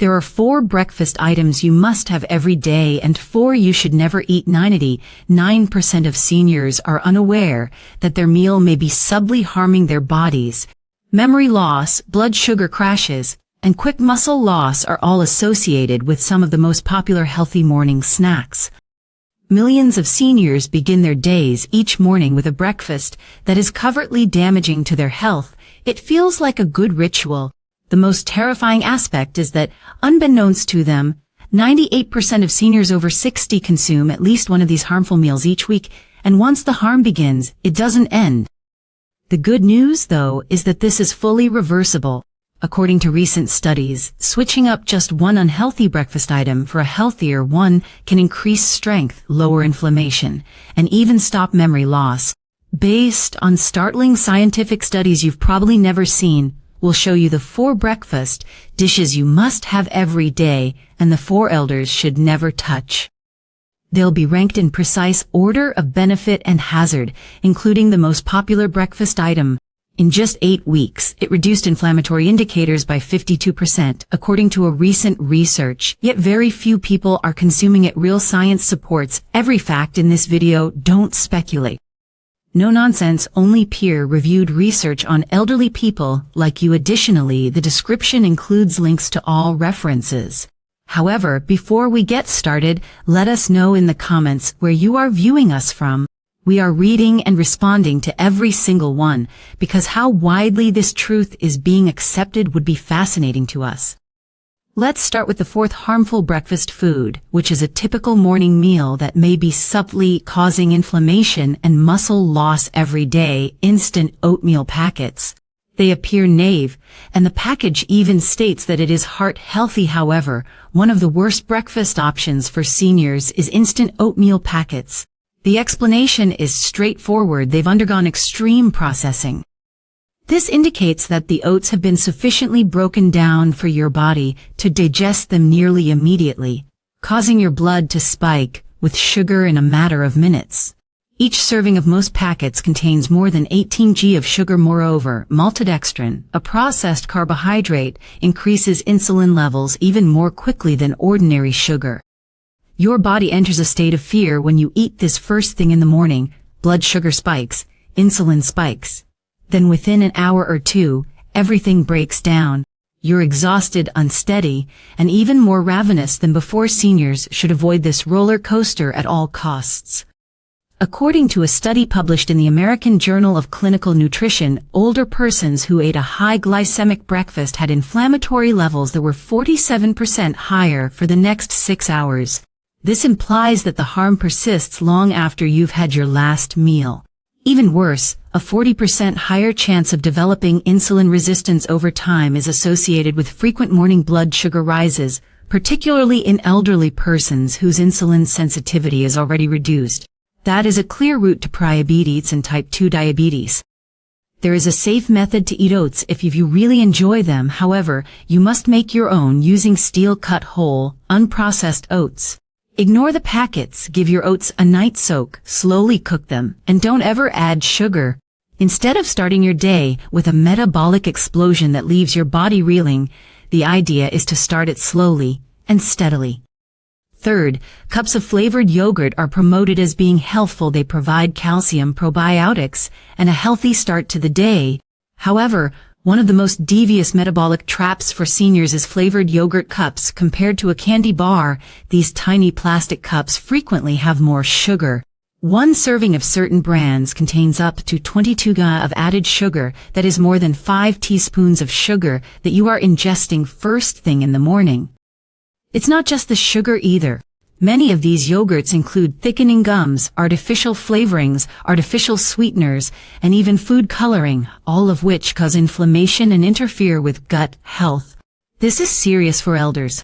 There are 4 breakfast items you must have every day and 4 you should never eat. 99% of seniors are unaware that their meal may be subtly harming their bodies. Memory loss, blood sugar crashes, and quick muscle loss are all associated with some of the most popular healthy morning snacks. Millions of seniors begin their days each morning with a breakfast that is covertly damaging to their health. It feels like a good ritual. The most terrifying aspect is that, unbeknownst to them, 98% of seniors over 60 consume at least one of these harmful meals each week, and once the harm begins, it doesn't end. The good news, though, is that this is fully reversible. According to recent studies, switching up just one unhealthy breakfast item for a healthier one can increase strength, lower inflammation, and even stop memory loss. Based on startling scientific studies you've probably never seen, we'll show you the 4 breakfast dishes you must have every day and the 4 elders should never touch. They'll be ranked in precise order of benefit and hazard, including the most popular breakfast item. In just 8 weeks, it reduced inflammatory indicators by 52%, according to a recent research. Yet very few people are consuming it. Real science supports every fact in this video. Don't speculate. No nonsense, only peer-reviewed research on elderly people like you. Additionally, the description includes links to all references. However, before we get started, let us know in the comments where you are viewing us from. We are reading and responding to every single one, because how widely this truth is being accepted would be fascinating to us. Let's start with the 4th harmful breakfast food, which is a typical morning meal that may be subtly causing inflammation and muscle loss every day. Instant oatmeal packets. They appear naive, and the package even states that it is heart healthy. However, one of the worst breakfast options for seniors is instant oatmeal packets. The explanation is straightforward. They've undergone extreme processing. This indicates that the oats have been sufficiently broken down for your body to digest them nearly immediately, causing your blood to spike with sugar in a matter of minutes. Each serving of most packets contains more than 18 g of sugar. Moreover, maltodextrin, a processed carbohydrate, increases insulin levels even more quickly than ordinary sugar. Your body enters a state of fear when you eat this first thing in the morning. Blood sugar spikes, insulin spikes. Then within an hour or 2, everything breaks down. You're exhausted, unsteady, and even more ravenous than before. Seniors should avoid this roller coaster at all costs. According to a study published in the American Journal of Clinical Nutrition, older persons who ate a high glycemic breakfast had inflammatory levels that were 47% higher for the next 6 hours. This implies that the harm persists long after you've had your last meal. Even worse, a 40% higher chance of developing insulin resistance over time is associated with frequent morning blood sugar rises, particularly in elderly persons whose insulin sensitivity is already reduced. That is a clear route to prediabetes and type 2 diabetes. There is a safe method to eat oats if you really enjoy them. However, you must make your own using steel-cut whole, unprocessed oats. Ignore the packets, give your oats a night soak, slowly cook them, and don't ever add sugar. Instead of starting your day with a metabolic explosion that leaves your body reeling, the idea is to start it slowly and steadily. Third, cups of flavored yogurt are promoted as being healthful. They provide calcium, probiotics, and a healthy start to the day. However, one of the most devious metabolic traps for seniors is flavored yogurt cups. Compared to a candy bar, these tiny plastic cups frequently have more sugar. One serving of certain brands contains up to 22 g of added sugar. That is more than 5 teaspoons of sugar that you are ingesting first thing in the morning. It's not just the sugar either. Many of these yogurts include thickening gums, artificial flavorings, artificial sweeteners, and even food coloring, all of which cause inflammation and interfere with gut health. This is serious for elders.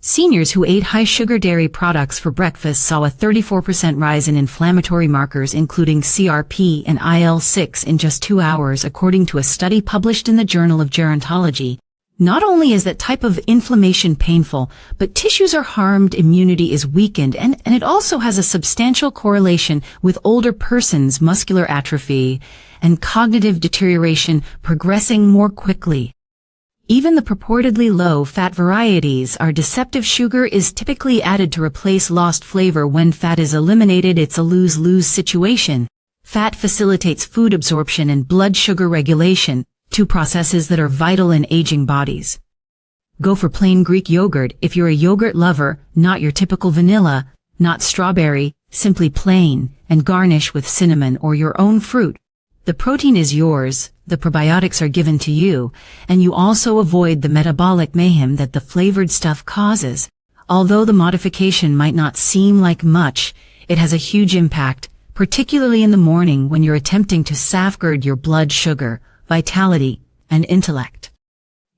Seniors who ate high-sugar dairy products for breakfast saw a 34% rise in inflammatory markers including CRP and IL-6 in just 2 hours, according to a study published in the Journal of Gerontology. Not only is that type of inflammation painful, but tissues are harmed, immunity is weakened, and it also has a substantial correlation with older persons' muscular atrophy and cognitive deterioration progressing more quickly. Even the purportedly low-fat varieties are deceptive. Sugar is typically added to replace lost flavor. When fat is eliminated, it's a lose-lose situation. Fat facilitates food absorption and blood sugar regulation, two processes that are vital in aging bodies. Go for plain Greek yogurt if you're a yogurt lover, not your typical vanilla, not strawberry, simply plain, and garnish with cinnamon or your own fruit. The protein is yours, the probiotics are given to you, and you also avoid the metabolic mayhem that the flavored stuff causes. Although the modification might not seem like much, it has a huge impact, particularly in the morning when you're attempting to safeguard your blood sugar, vitality, and intellect.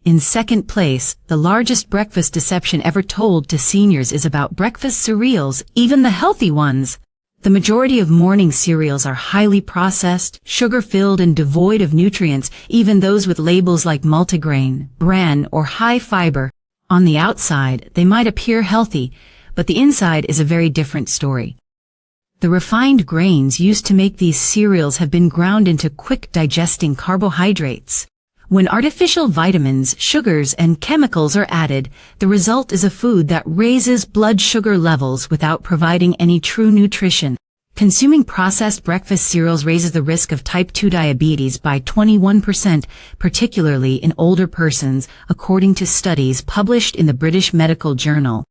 In second place, the largest breakfast deception ever told to seniors is about breakfast cereals, even the healthy ones. The majority of morning cereals are highly processed, sugar-filled, and devoid of nutrients, even those with labels like multigrain, bran, or high fiber. On the outside, they might appear healthy, but the inside is a very different story. The refined grains used to make these cereals have been ground into quick-digesting carbohydrates. When artificial vitamins, sugars, and chemicals are added, the result is a food that raises blood sugar levels without providing any true nutrition. Consuming processed breakfast cereals raises the risk of type 2 diabetes by 21%, particularly in older persons, according to studies published in the British Medical Journal.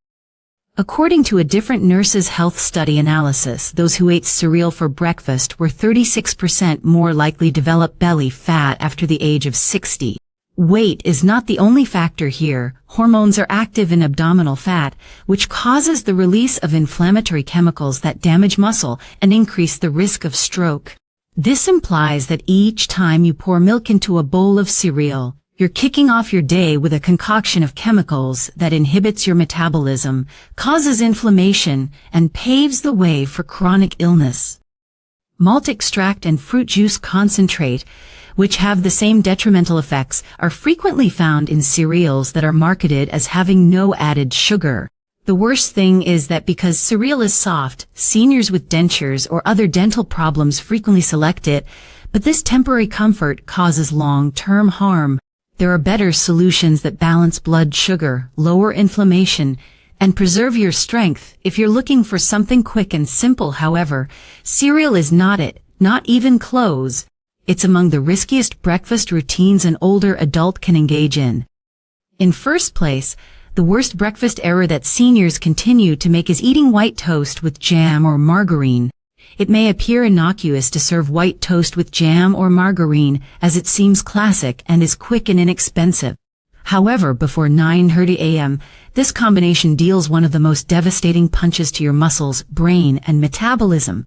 According to a different nurses' health study analysis, those who ate cereal for breakfast were 36% more likely to develop belly fat after the age of 60. Weight is not the only factor here. Hormones are active in abdominal fat, which causes the release of inflammatory chemicals that damage muscle and increase the risk of stroke. This implies that each time you pour milk into a bowl of cereal, you're kicking off your day with a concoction of chemicals that inhibits your metabolism, causes inflammation, and paves the way for chronic illness. Malt extract and fruit juice concentrate, which have the same detrimental effects, are frequently found in cereals that are marketed as having no added sugar. The worst thing is that because cereal is soft, seniors with dentures or other dental problems frequently select it, but this temporary comfort causes long-term harm. There are better solutions that balance blood sugar, lower inflammation, and preserve your strength. If you're looking for something quick and simple, however, cereal is not it, not even close. It's among the riskiest breakfast routines an older adult can engage in. In first place, the worst breakfast error that seniors continue to make is eating white toast with jam or margarine. It may appear innocuous to serve white toast with jam or margarine, as it seems classic and is quick and inexpensive. However, before 9:30 a.m., this combination deals one of the most devastating punches to your muscles, brain, and metabolism.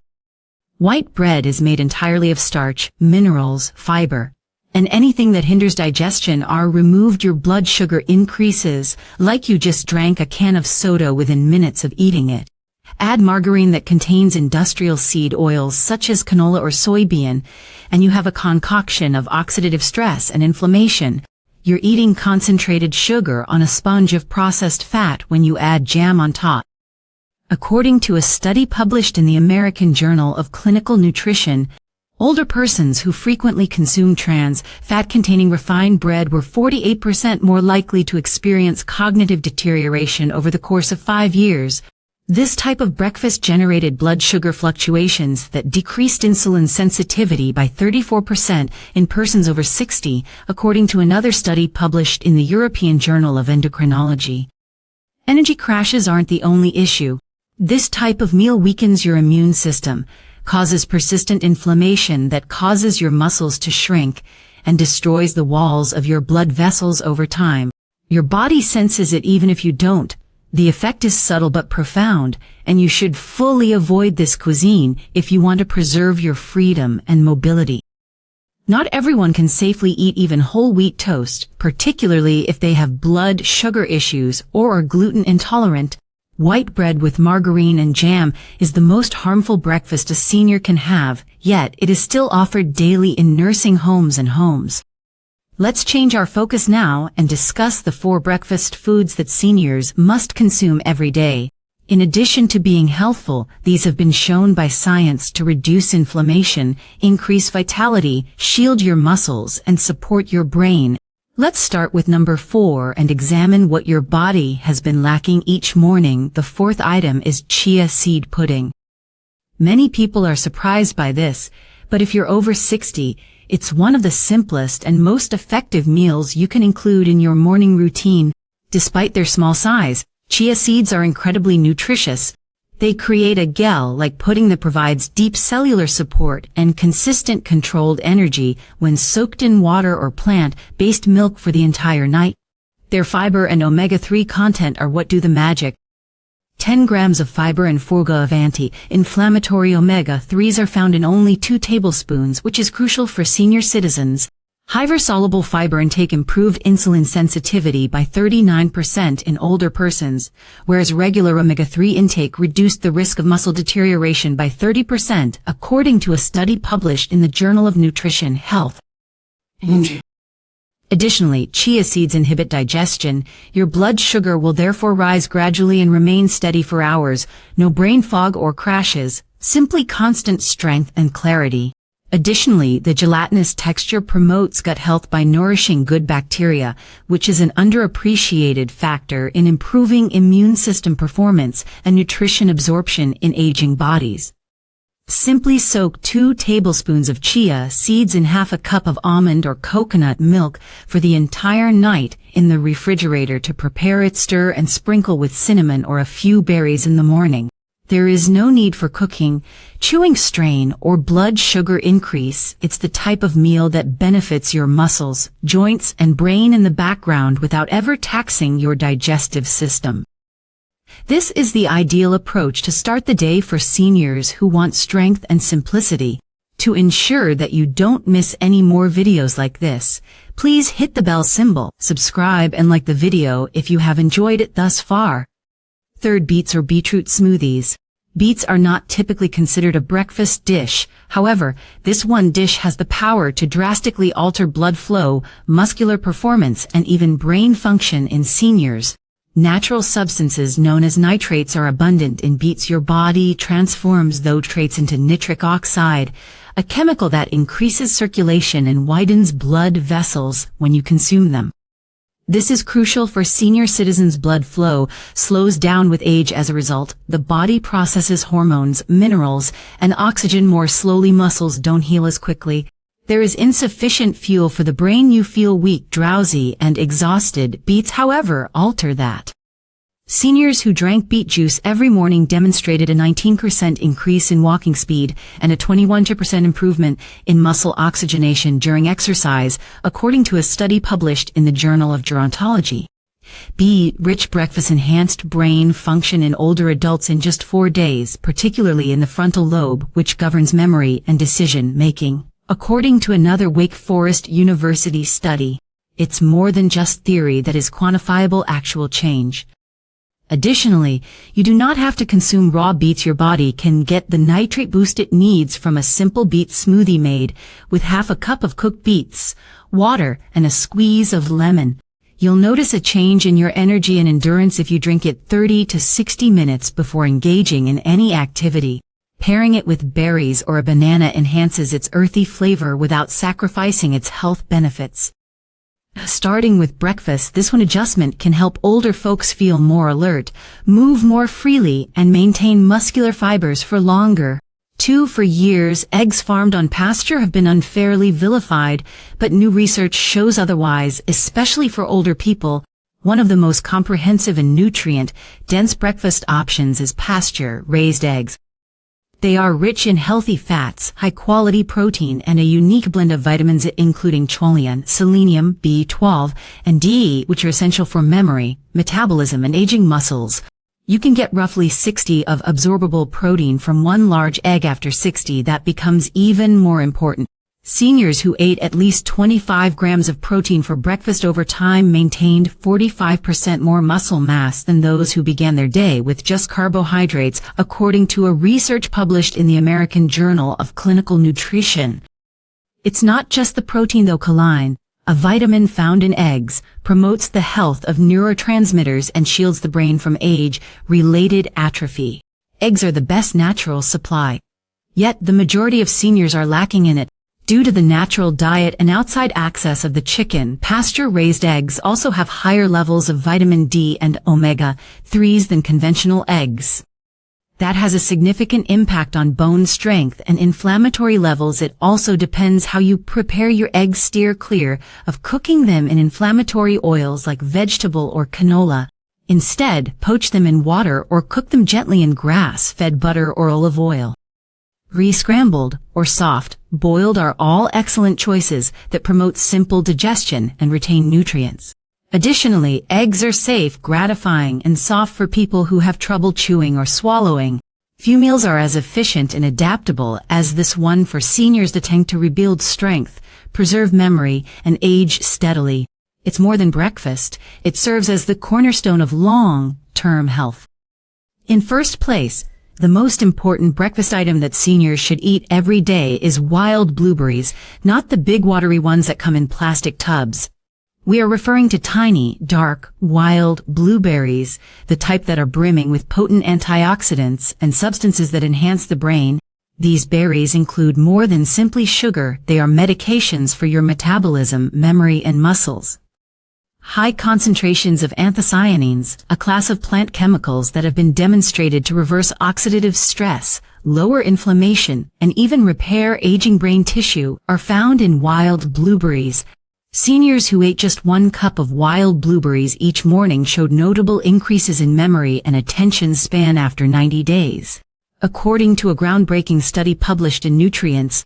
White bread is made entirely of starch, minerals, fiber, and anything that hinders digestion are removed. Your blood sugar increases, like you just drank a can of soda within minutes of eating it. Add margarine that contains industrial seed oils such as canola or soybean, and you have a concoction of oxidative stress and inflammation. You're eating concentrated sugar on a sponge of processed fat when you add jam on top. According to a study published in the American Journal of Clinical Nutrition, older persons who frequently consume trans fat-containing refined bread were 48% more likely to experience cognitive deterioration over the course of 5 years. This type of breakfast generated blood sugar fluctuations that decreased insulin sensitivity by 34% in persons over 60, according to another study published in the European Journal of Endocrinology. Energy crashes aren't the only issue. This type of meal weakens your immune system, causes persistent inflammation that causes your muscles to shrink, and destroys the walls of your blood vessels over time. Your body senses it even if you don't. The effect is subtle but profound, and you should fully avoid this cuisine if you want to preserve your freedom and mobility. Not everyone can safely eat even whole wheat toast, particularly if they have blood sugar issues or are gluten intolerant. White bread with margarine and jam is the most harmful breakfast a senior can have, yet it is still offered daily in nursing homes and homes. Let's change our focus now and discuss the 4 breakfast foods that seniors must consume every day. In addition to being healthful, these have been shown by science to reduce inflammation, increase vitality, shield your muscles, and support your brain. Let's start with number 4 and examine what your body has been lacking each morning. The fourth item is chia seed pudding. Many people are surprised by this, but if you're over 60, it's one of the simplest and most effective meals you can include in your morning routine. Despite their small size, chia seeds are incredibly nutritious. They create a gel-like pudding that provides deep cellular support and consistent controlled energy when soaked in water or plant-based milk for the entire night. Their fiber and omega-3 content are what do the magic. 10 grams of fiber and 4 g of anti-inflammatory omega-3s are found in only 2 tablespoons, which is crucial for senior citizens. Higher-soluble fiber intake improved insulin sensitivity by 39% in older persons, whereas regular omega-3 intake reduced the risk of muscle deterioration by 30%, according to a study published in the Journal of Nutrition Health. Additionally, chia seeds inhibit digestion. Your blood sugar will therefore rise gradually and remain steady for hours. No brain fog or crashes, simply constant strength and clarity. Additionally, the gelatinous texture promotes gut health by nourishing good bacteria, which is an underappreciated factor in improving immune system performance and nutrition absorption in aging bodies. Simply soak 2 tablespoons of chia seeds in half a cup of almond or coconut milk for the entire night in the refrigerator to prepare it. Stir and sprinkle with cinnamon or a few berries in the morning. There is no need for cooking, chewing strain, or blood sugar increase. It's the type of meal that benefits your muscles, joints, and brain in the background without ever taxing your digestive system. This is the ideal approach to start the day for seniors who want strength and simplicity. To ensure that you don't miss any more videos like this, please hit the bell symbol, subscribe, and like the video if you have enjoyed it thus far. Third, beets or beetroot smoothies. Beets are not typically considered a breakfast dish. However, this one dish has the power to drastically alter blood flow, muscular performance, and even brain function in seniors. Natural substances known as nitrates are abundant in beets. Your body transforms those traits into nitric oxide, a chemical that increases circulation and widens blood vessels when you consume them. This is crucial for senior citizens. Blood flow slows down with age. As a result, the body processes hormones, minerals, and oxygen more slowly. Muscles don't heal as quickly. There is insufficient fuel for the brain. You feel weak, drowsy, and exhausted. Beets, however, alter that. Seniors who drank beet juice every morning demonstrated a 19% increase in walking speed and a 21% improvement in muscle oxygenation during exercise, according to a study published in the Journal of Gerontology. Beet-rich breakfast enhanced brain function in older adults in just 4 days, particularly in the frontal lobe, which governs memory and decision-making. According to another Wake Forest University study, it's more than just theory that is quantifiable actual change. Additionally, you do not have to consume raw beets. Your body can get the nitrate boost it needs from a simple beet smoothie made with half a cup of cooked beets, water, and a squeeze of lemon. You'll notice a change in your energy and endurance if you drink it 30 to 60 minutes before engaging in any activity. Pairing it with berries or a banana enhances its earthy flavor without sacrificing its health benefits. Starting with breakfast, this one adjustment can help older folks feel more alert, move more freely, and maintain muscular fibers for longer. 2. For years, eggs farmed on pasture have been unfairly vilified, but new research shows otherwise, especially for older people. One of the most comprehensive and nutrient-dense breakfast options is pasture-raised eggs. They are rich in healthy fats, high-quality protein, and a unique blend of vitamins including choline, selenium, B12, and D, which are essential for memory, metabolism, and aging muscles. You can get roughly 60 of absorbable protein from one large egg. After 60, that becomes even more important. Seniors who ate at least 25 grams of protein for breakfast over time maintained 45% more muscle mass than those who began their day with just carbohydrates, according to a research published in the American Journal of Clinical Nutrition. It's not just the protein though. Choline, a vitamin found in eggs, promotes the health of neurotransmitters and shields the brain from age-related atrophy. Eggs are the best natural supply. Yet the majority of seniors are lacking in it. Due to the natural diet and outside access of the chicken, pasture-raised eggs also have higher levels of vitamin D and omega-3s than conventional eggs. That has a significant impact on bone strength and inflammatory levels. It also depends how you prepare your eggs. Steer clear of cooking them in inflammatory oils like vegetable or canola. Instead, poach them in water or cook them gently in grass-fed butter or olive oil. Re-scrambled or soft boiled are all excellent choices that promote simple digestion and retain nutrients. Additionally, eggs are safe, gratifying, and soft for people who have trouble chewing or swallowing. Few meals are as efficient and adaptable as this one for seniors attempting to rebuild strength, preserve memory, and age steadily. It's more than breakfast. It serves as the cornerstone of long-term health. In first place, the most important breakfast item that seniors should eat every day is wild blueberries, not the big watery ones that come in plastic tubs. We are referring to tiny, dark, wild blueberries, the type that are brimming with potent antioxidants and substances that enhance the brain. These berries include more than simply sugar. They are medications for your metabolism, memory, and muscles. High concentrations of anthocyanins, a class of plant chemicals that have been demonstrated to reverse oxidative stress, lower inflammation, and even repair aging brain tissue, are found in wild blueberries. Seniors who ate just 1 cup of wild blueberries each morning showed notable increases in memory and attention span after 90 days. According to a groundbreaking study published in Nutrients,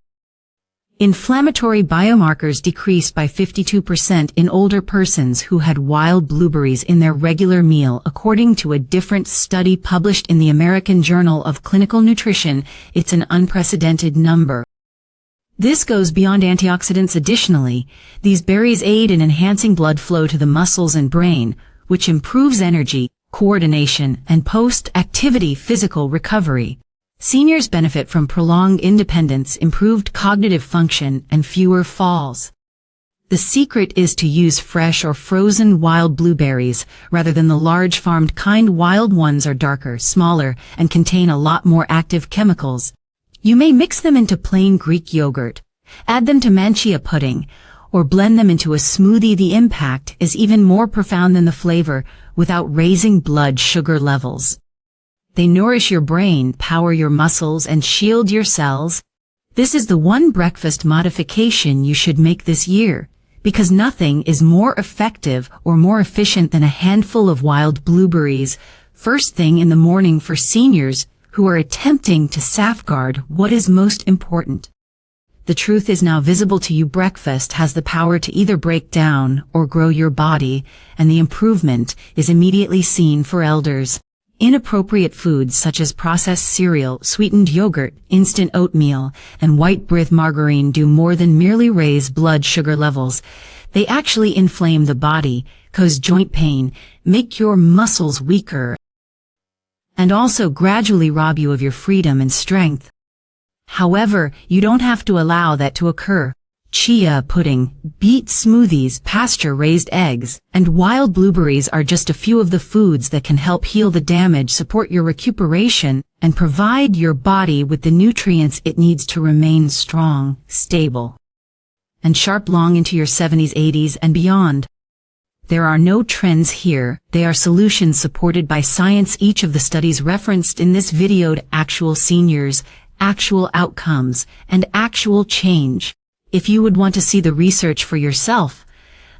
inflammatory biomarkers decreased by 52% in older persons who had wild blueberries in their regular meal. According to a different study published in the American Journal of Clinical Nutrition, it's an unprecedented number. This goes beyond antioxidants. Additionally, these berries aid in enhancing blood flow to the muscles and brain, which improves energy, coordination, and post-activity physical recovery. Seniors benefit from prolonged independence, improved cognitive function, and fewer falls. The secret is to use fresh or frozen wild blueberries rather than the large farmed kind. Wild ones are darker, smaller, and contain a lot more active chemicals. You may mix them into plain Greek yogurt, add them to manchia pudding, or blend them into a smoothie. The impact is even more profound than the flavor without raising blood sugar levels. They nourish your brain, power your muscles, and shield your cells. This is the one breakfast modification you should make this year, because nothing is more effective or more efficient than a handful of wild blueberries first thing in the morning for seniors who are attempting to safeguard what is most important. The truth is now visible to you. Breakfast has the power to either break down or grow your body, and the improvement is immediately seen for elders. Inappropriate foods such as processed cereal, sweetened yogurt, instant oatmeal, and white bread margarine do more than merely raise blood sugar levels. They actually inflame the body, cause joint pain, make your muscles weaker, and also gradually rob you of your freedom and strength. However, you don't have to allow that to occur. Chia pudding, beet smoothies, pasture-raised eggs, and wild blueberries are just a few of the foods that can help heal the damage, support your recuperation, and provide your body with the nutrients it needs to remain strong, stable, and sharp long into your 70s, 80s, and beyond. There are no trends here, they are solutions supported by science. Each of the studies referenced in this video to actual seniors, actual outcomes, and actual change. If you would want to see the research for yourself,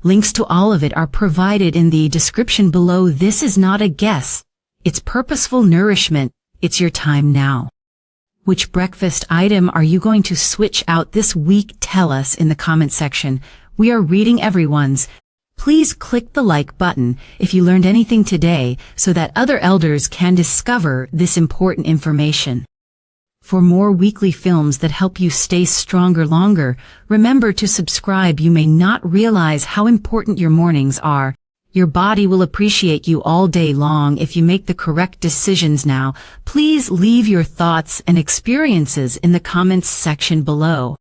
links to all of it are provided in the description below. This is not a guess. It's purposeful nourishment. It's your time now. Which breakfast item are you going to switch out this week? Tell us in the comment section. We are reading everyone's. Please click the like button if you learned anything today so that other elders can discover this important information. For more weekly films that help you stay stronger longer, remember to subscribe. You may not realize how important your mornings are. Your body will appreciate you all day long if you make the correct decisions now. Please leave your thoughts and experiences in the comments section below.